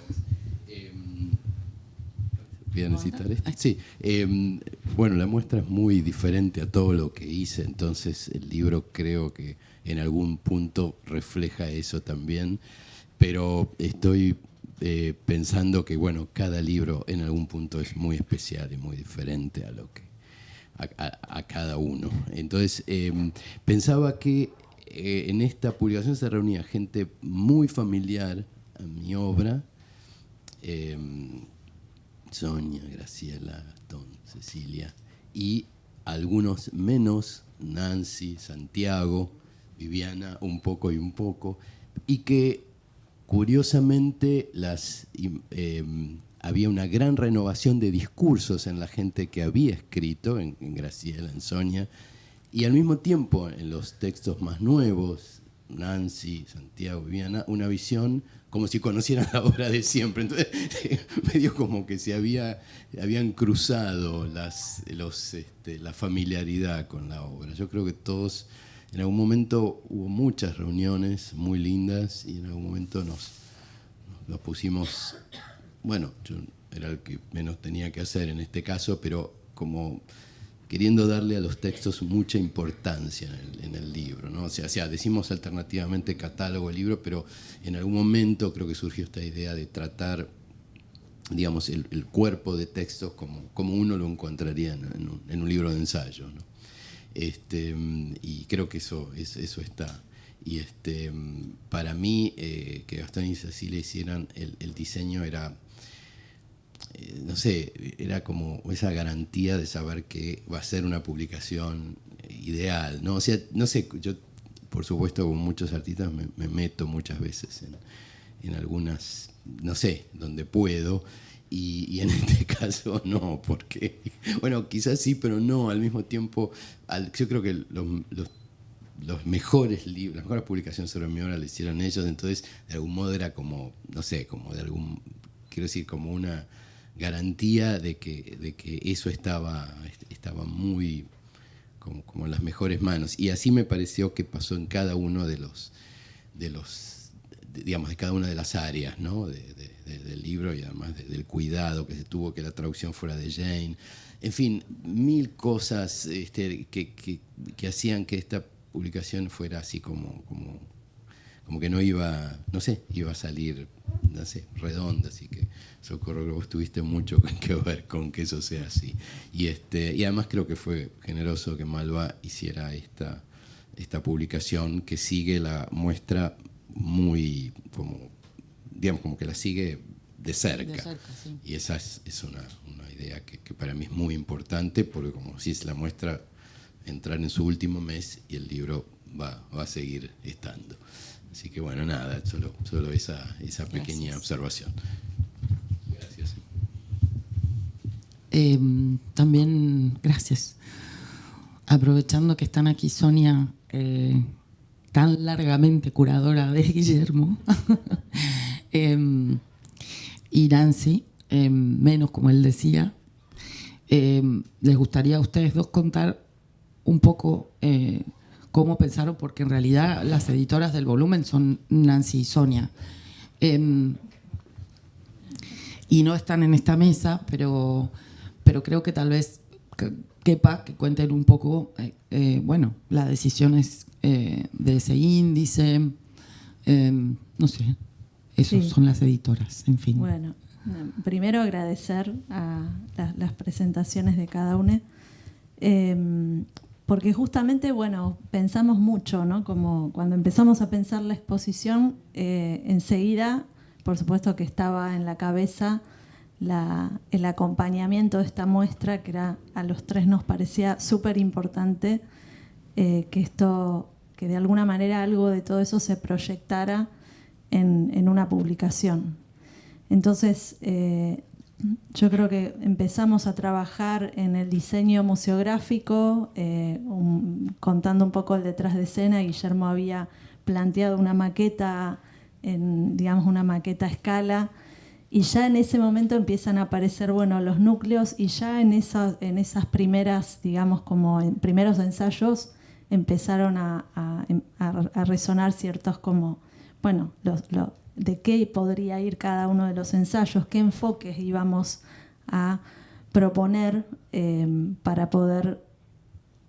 Speaker 7: ¿Voy a necesitar esto? Sí. Bueno, la muestra es muy diferente a todo lo que hice, entonces el libro creo que en algún punto refleja eso también, pero estoy pensando que, bueno, cada libro en algún punto es muy especial y muy diferente a cada uno. Entonces, pensaba que en esta publicación se reunía gente muy familiar a mi obra, Sonia, Graciela, Gastón, Cecilia, y algunos menos, Nancy, Santiago, Viviana, un poco y un poco, y que curiosamente había una gran renovación de discursos en la gente que había escrito, en Graciela, en Sonia, y al mismo tiempo en los textos más nuevos, Nancy, Santiago, Viviana, una visión como si conocieran la obra de siempre. Entonces, medio como que habían cruzado la familiaridad con la obra. Yo creo que todos, en algún momento hubo muchas reuniones muy lindas y en algún momento nos pusimos, bueno, yo era el que menos tenía que hacer en este caso, pero como queriendo darle a los textos mucha importancia en el libro, ¿no? O sea, decimos alternativamente catálogo de libro, pero en algún momento creo que surgió esta idea de tratar, digamos, el cuerpo de textos como uno lo encontraría en un libro de ensayo, ¿no? Y creo que eso está. Y para mí, que Gastón y Cecilia hicieran el diseño era, no sé, era como esa garantía de saber que va a ser una publicación ideal, ¿no? O sea, no sé, yo por supuesto con muchos artistas me meto muchas veces en algunas, no sé, donde puedo, y en este caso no, porque, bueno, quizás sí, pero no, al mismo tiempo, yo creo que los mejores libros, las mejores publicaciones sobre mi obra lo hicieron ellos, entonces de algún modo era como, no sé, como de algún, quiero decir, como una garantía de que eso estaba muy como en las mejores manos. Y así me pareció que pasó en cada uno de digamos, de cada una de las áreas, ¿no? Del libro, y además del cuidado que se tuvo, que la traducción fuera de Jane. En fin, mil cosas que hacían que esta publicación fuera así como que no iba, no sé, iba a salir, no sé, redonda. Así que, Socorro, que vos tuviste mucho que ver con que eso sea así. Y además creo que fue generoso que Malva hiciera esta publicación que sigue la muestra muy, digamos, como que la sigue de cerca. Sí. Y esa es una idea que para mí es muy importante, porque como si es la muestra entrar en su último mes y el libro va a seguir estando. Así que bueno, nada, solo esa pequeña observación. Gracias.
Speaker 2: También, gracias. Aprovechando que están aquí Sonia, tan largamente curadora de Guillermo, y Nancy, menos como él decía, les gustaría a ustedes dos contar un poco cómo pensaron, porque en realidad las editoras del volumen son Nancy y Sonia. Y no están en esta mesa, pero creo que tal vez quepa que cuenten un poco, bueno, las decisiones de ese índice. No sé, esos son las editoras, en fin.
Speaker 8: Bueno, primero agradecer a las presentaciones de cada una. Porque justamente, bueno, pensamos mucho, ¿no? Como cuando empezamos a pensar la exposición, enseguida, por supuesto que estaba en la cabeza el acompañamiento de esta muestra, que a los tres nos parecía súper importante que de alguna manera algo de todo eso se proyectara en una publicación. Entonces, yo creo que empezamos a trabajar en el diseño museográfico, contando un poco el detrás de escena. Guillermo había planteado una maqueta, digamos una maqueta a escala, y ya en ese momento empiezan a aparecer, bueno, los núcleos, y ya en esas primeras, digamos, como en primeros ensayos, empezaron a resonar ciertos como, bueno, de qué podría ir cada uno de los ensayos, qué enfoques íbamos a proponer para poder,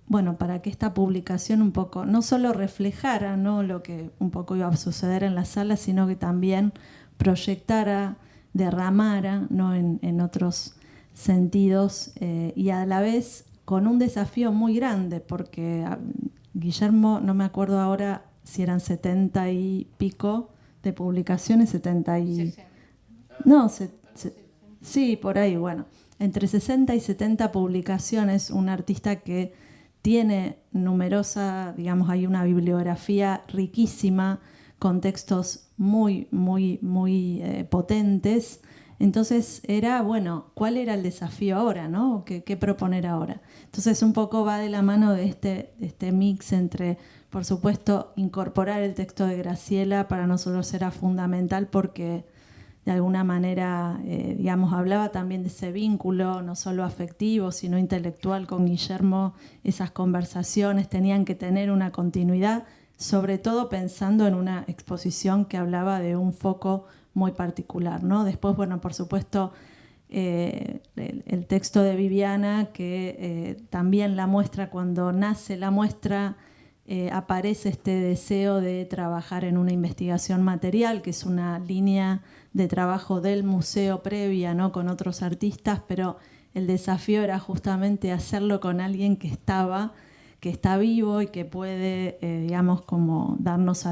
Speaker 8: bueno, para que esta publicación un poco no solo reflejara, ¿no?, lo que un poco iba a suceder en la sala, sino que también proyectara, derramara, ¿no?, en otros sentidos, y a la vez con un desafío muy grande, porque Guillermo, no me acuerdo ahora si eran 70 y pico de publicaciones, 70 y... No, sí, por ahí, bueno. Entre 60 y 70 publicaciones, un artista que tiene numerosa, digamos, hay una bibliografía riquísima, con textos muy, muy, muy potentes. Entonces era, bueno, ¿cuál era el desafío ahora, no? ¿Qué proponer ahora? Entonces un poco va de la mano de este mix entre, por supuesto, incorporar el texto de Graciela para nosotros era fundamental porque de alguna manera, digamos, hablaba también de ese vínculo, no solo afectivo, sino intelectual con Guillermo. Esas conversaciones tenían que tener una continuidad, sobre todo pensando en una exposición que hablaba de un foco muy particular, ¿no? Después, bueno, por supuesto, el texto de Viviana, que también la muestra, cuando nace la muestra, aparece este deseo de trabajar en una investigación material, que es una línea de trabajo del museo previa, ¿no?, con otros artistas, pero el desafío era justamente hacerlo con alguien que está vivo y que puede, digamos, como darnos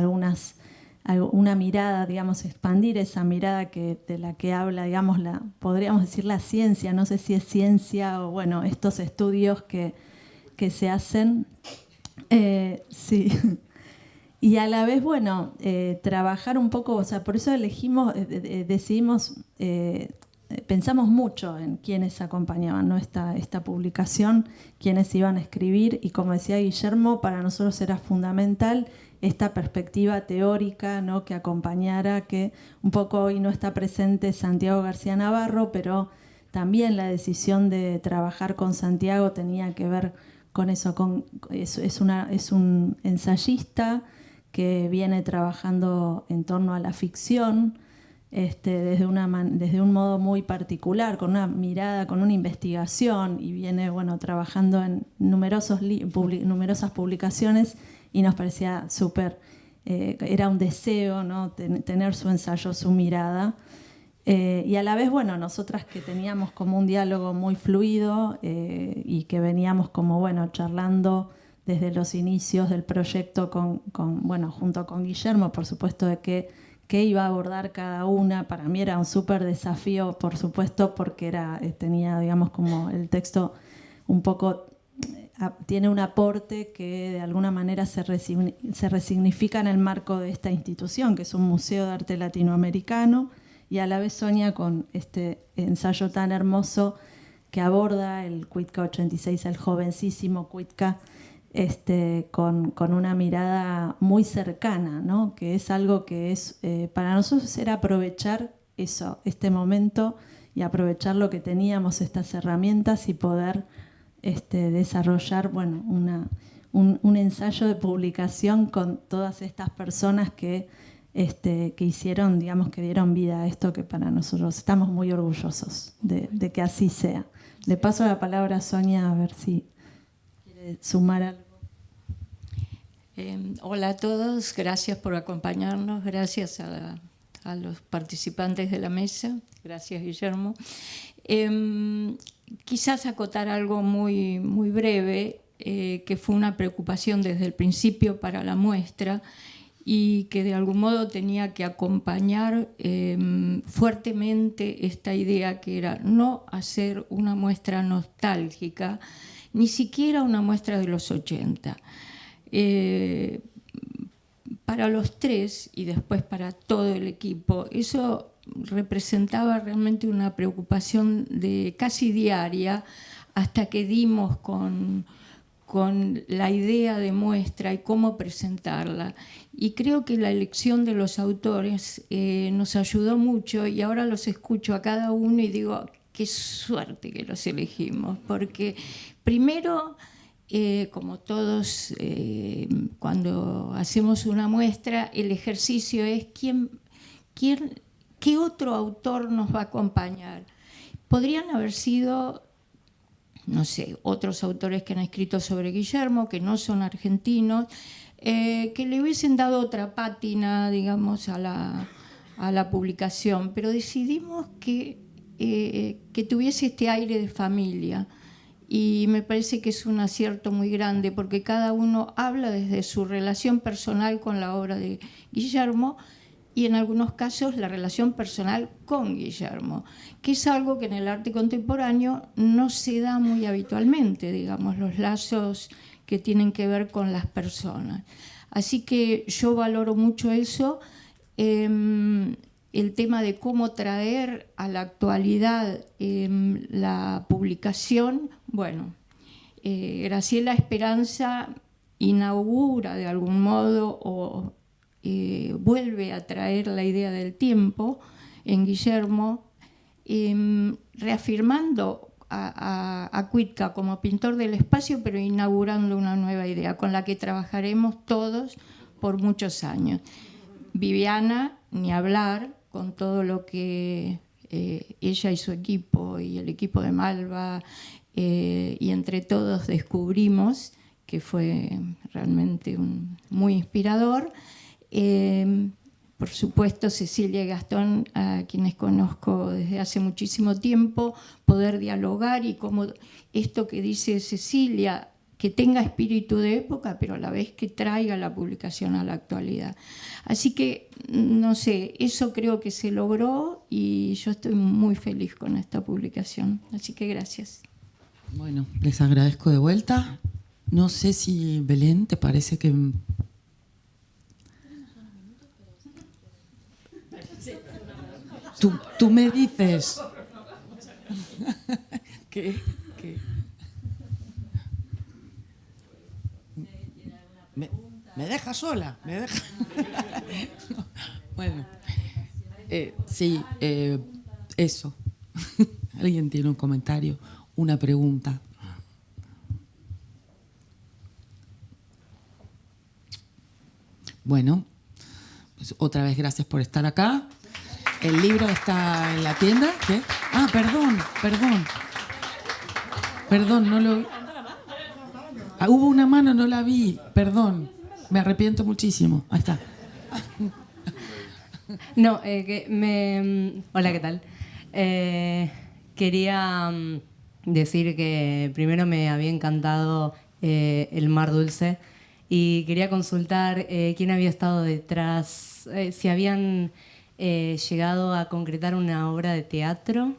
Speaker 8: una mirada, digamos, expandir esa mirada de la que habla, digamos, podríamos decir la ciencia, no sé si es ciencia o, bueno, estos estudios que se hacen. Sí. Y a la vez, bueno, trabajar un poco, o sea, por eso decidimos, pensamos mucho en quiénes acompañaban, ¿no?, esta publicación, quiénes iban a escribir, y como decía Guillermo, para nosotros era fundamental esta perspectiva teórica, ¿no?, que acompañara, que un poco hoy no está presente Santiago García Navarro, pero también la decisión de trabajar con Santiago tenía que ver con eso. Es un ensayista que viene trabajando en torno a la ficción, desde un modo muy particular, con una mirada, con una investigación, y viene, bueno, trabajando en numerosas publicaciones, y nos parecía súper, era un deseo, ¿no?, tener su ensayo, su mirada. Y a la vez, bueno, nosotras que teníamos como un diálogo muy fluido, y que veníamos como, bueno, charlando desde los inicios del proyecto bueno, junto con Guillermo, por supuesto, de qué iba a abordar cada una. Para mí era un súper desafío, por supuesto, porque tenía, digamos, como el texto un poco, tiene un aporte que de alguna manera se resignifica en el marco de esta institución, que es un museo de arte latinoamericano, y a la vez Sonia con este ensayo tan hermoso que aborda el Cuitca 86, el jovencísimo Cuitca, con una mirada muy cercana, ¿no?, que es algo que es, para nosotros era aprovechar este momento, y aprovechar lo que teníamos, estas herramientas, y poder desarrollar, bueno, un ensayo de publicación con todas estas personas que hicieron, digamos, que dieron vida a esto, que para nosotros estamos muy orgullosos de que así sea. Le paso la palabra a Sonia a ver si quiere sumar algo.
Speaker 9: Hola a todos, gracias por acompañarnos, gracias a los participantes de la mesa, gracias Guillermo. Quizás acotar algo muy, muy breve, que fue una preocupación desde el principio para la muestra, y que de algún modo tenía que acompañar fuertemente esta idea, que era no hacer una muestra nostálgica, ni siquiera una muestra de los 80. Para los tres y después para todo el equipo, eso representaba realmente una preocupación casi diaria, hasta que dimos con la idea de muestra y cómo presentarla. Y creo que la elección de los autores nos ayudó mucho, y ahora los escucho a cada uno y digo, qué suerte que los elegimos, porque primero, como todos, cuando hacemos una muestra, el ejercicio es ¿qué otro autor nos va a acompañar? Podrían haber sido, no sé, otros autores que han escrito sobre Guillermo, que no son argentinos, que le hubiesen dado otra pátina, digamos, a la publicación, pero decidimos que tuviese este aire de familia, y me parece que es un acierto muy grande, porque cada uno habla desde su relación personal con la obra de Guillermo, y en algunos casos la relación personal con Guillermo, que es algo que en el arte contemporáneo no se da muy habitualmente, digamos, los lazos que tienen que ver con las personas. Así que yo valoro mucho eso, el tema de cómo traer a la actualidad la publicación. Bueno, Graciela Esperanza inaugura de algún modo o vuelve a traer la idea del tiempo en Guillermo, reafirmando a Cuitca como pintor del espacio, pero inaugurando una nueva idea con la que trabajaremos todos por muchos años. Viviana, ni hablar, con todo lo que ella y su equipo y el equipo de Malva, y entre todos descubrimos, que fue realmente muy inspirador. Por supuesto, Cecilia y Gastón, a quienes conozco desde hace muchísimo tiempo, poder dialogar y como esto que dice Cecilia, que tenga espíritu de época, pero a la vez que traiga la publicación a la actualidad. Así que, no sé, eso creo que se logró y yo estoy muy feliz con esta publicación. Así que gracias.
Speaker 2: Bueno, les agradezco de vuelta. No sé si, Belén, ¿te parece que...? Tú me dices... ¿Qué? ¿Me deja sola? ¿Me deja? Bueno, sí, eso. ¿Alguien tiene un comentario, una pregunta? Bueno, pues otra vez gracias por estar acá. El libro está en la tienda. ¿Qué? Ah, perdón, no lo vi. Ah, hubo una mano, no la vi, perdón. Me arrepiento muchísimo. Ahí está.
Speaker 10: No, hola, ¿qué tal? Quería decir que primero me había encantado El Mar Dulce y quería consultar quién había estado detrás, si habían llegado a concretar una obra de teatro.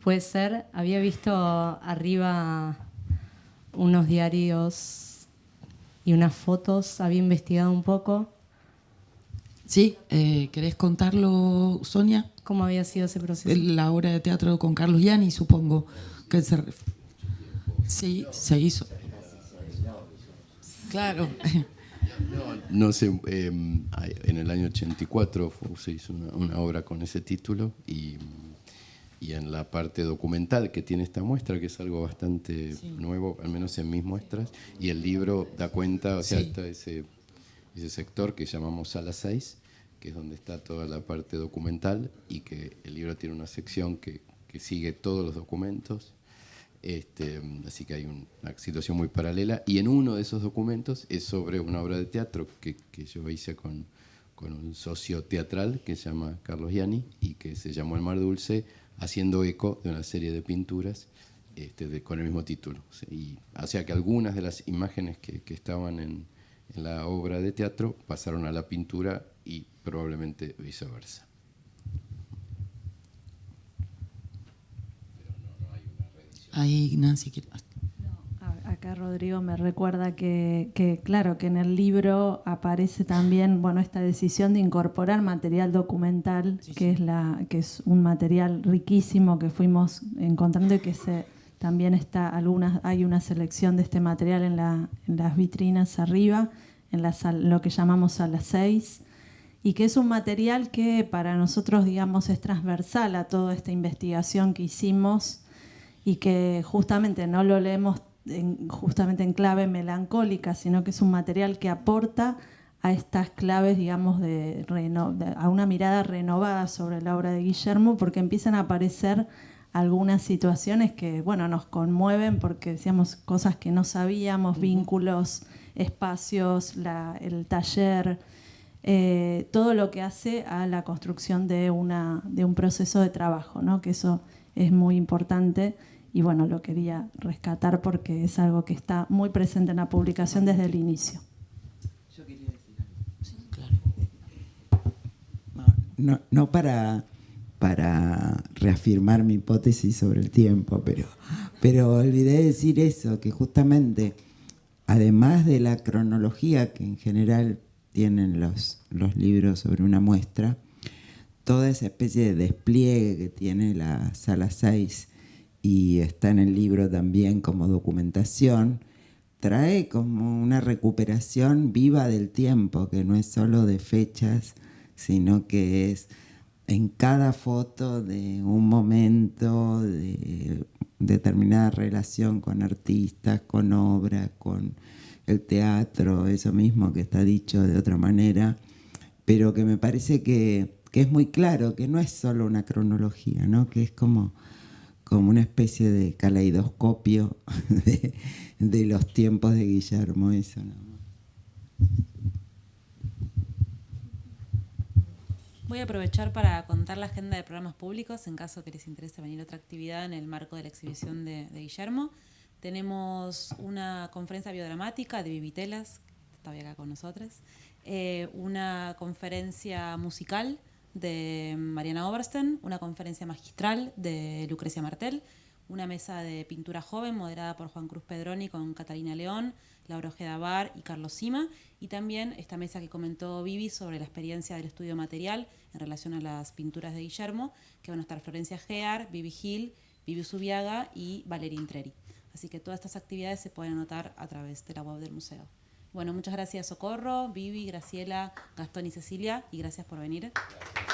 Speaker 10: Puede ser, había visto arriba unos diarios y unas fotos, había investigado un poco.
Speaker 2: Sí, ¿querés contarlo, Sonia?
Speaker 10: ¿Cómo había sido ese proceso?
Speaker 2: La obra de teatro con Carlos Gianni, supongo que sí, se hizo. Claro.
Speaker 7: No sé, en el año 84 se hizo una obra con ese título y en la parte documental que tiene esta muestra, que es algo bastante nuevo, al menos en mis muestras, y el libro da cuenta, o sea, está ese sector que llamamos Sala 6, que es donde está toda la parte documental, y que el libro tiene una sección que sigue todos los documentos, así que hay una situación muy paralela, y en uno de esos documentos es sobre una obra de teatro que yo hice con un socio teatral que se llama Carlos Gianni y que se llamó El Mar Dulce, haciendo eco de una serie de pinturas con el mismo título. O sea que algunas de las imágenes que estaban en la obra de teatro pasaron a la pintura y probablemente viceversa.
Speaker 2: Ahí Nancy quiere...
Speaker 8: Acá Rodrigo me recuerda que claro, que en el libro aparece también, bueno, esta decisión de incorporar material documental, que es un material riquísimo que fuimos encontrando y que también hay una selección de este material en las vitrinas arriba, en lo que llamamos Sala 6, y que es un material que para nosotros, digamos, es transversal a toda esta investigación que hicimos y que justamente no lo leemos justamente en clave melancólica, sino que es un material que aporta a estas claves, digamos, a una mirada renovada sobre la obra de Guillermo, porque empiezan a aparecer algunas situaciones que, bueno, nos conmueven porque decíamos cosas que no sabíamos, vínculos, espacios, el taller, todo lo que hace a la construcción de un proceso de trabajo, ¿no? Que eso es muy importante. Y bueno, lo quería rescatar porque es algo que está muy presente en la publicación desde el inicio.
Speaker 4: Yo quería decir algo. Sí, claro. No para reafirmar mi hipótesis sobre el tiempo, pero olvidé decir eso, que justamente, además de la cronología que en general tienen los libros sobre una muestra, toda esa especie de despliegue que tiene la Sala 6 y está en el libro también como documentación, trae como una recuperación viva del tiempo, que no es solo de fechas, sino que es en cada foto de un momento, de determinada relación con artistas, con obra, con el teatro, eso mismo que está dicho de otra manera, pero que me parece que que es muy claro, que no es solo una cronología, ¿no? Que es como una especie de caleidoscopio de los tiempos de Guillermo, eso, ¿no?
Speaker 1: Voy a aprovechar para contar la agenda de programas públicos en caso que les interese venir a otra actividad en el marco de la exhibición de Guillermo. Tenemos una conferencia biodramática de Vivi Telas, que está hoy acá con nosotros, una conferencia musical de Mariana Obersten, una conferencia magistral de Lucrecia Martel, una mesa de pintura joven moderada por Juan Cruz Pedroni con Catalina León, Laura Ojeda Bar y Carlos Sima, y también esta mesa que comentó Vivi sobre la experiencia del estudio material en relación a las pinturas de Guillermo, que van a estar Florencia Gear, Vivi Gil, Vivi Zubiaga y Valeria Intreri. Así que todas estas actividades se pueden anotar a través de la web del museo. Bueno, muchas gracias Socorro, Vivi, Graciela, Gastón y Cecilia, y gracias por venir. Gracias.